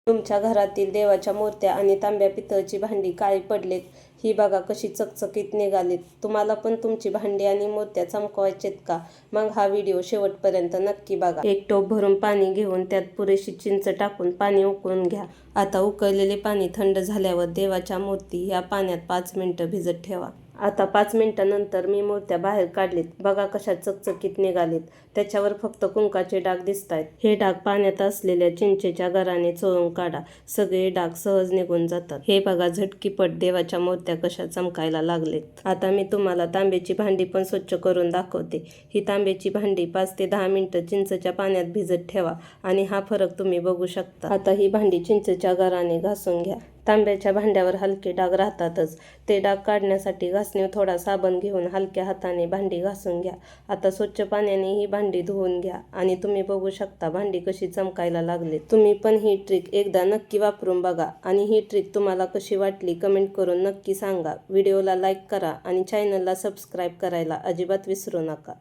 तुमच्या घरातील देवाच्या मूर्त्या आणि तांब्या पितळची भांडी काळी पडलेत, ही बघा कशी चकचकीत निघालीत. तुम्हाला पण तुमची भांडी आणि मूर्त्या चमकवायचेत का? मग हा व्हिडिओ शेवटपर्यंत नक्की बघा. एक टोप भरून पाणी घेऊन त्यात पुरेशी चिंच टाकून पाणी उकळून घ्या. आता उकळलेले पाणी थंड झाल्यावर देवाच्या मूर्ती या पाण्यात 5 मिनिटं भिजत ठेवा. आता 5 मिनिटांनंतर मी मूर्त्या बाहेर काढलीत. बघा कशा चकचकीत निघालीत. त्याच्यावर फक्त कुंकाचे डाग दिसतायत. हे डाग पाण्यात असलेल्या चिंचेच्या गराने चोळून काढा. सगळे डाग सहज निघून जातात. हे बघा झटकीपट देवाच्या मूर्त्या कशा चमकायला लागलेत. आता मी तुम्हाला तांब्याची भांडी पण स्वच्छ करून दाखवते. ही तांब्याची भांडी 5 ते 10 मिनिटं चिंचेच्या पाण्यात भिजत ठेवा आणि हा फरक तुम्ही बघू शकता. आता ही भांडी चिंचेच्या गराने घासून घ्या. तांब्याच्या भांड्यावर हलके डाग राहतातच. ते डाग काढण्यासाठी घासणीवर थोडा साबण घेऊन हलक्या हाताने भांडी घासून घ्या. आता स्वच्छ पाण्याने ही भांडी धुवून घ्या आणि तुम्ही बघू शकता भांडी कशी चमकायला लागली. तुम्ही पण ही ट्रिक एकदा नक्की वापरून बघा आणि ही ट्रिक तुम्हाला कशी वाटली कमेंट करून नक्की सांगा. व्हिडिओला लाईक करा आणि चॅनलला सबस्क्राईब करायला अजिबात विसरू नका.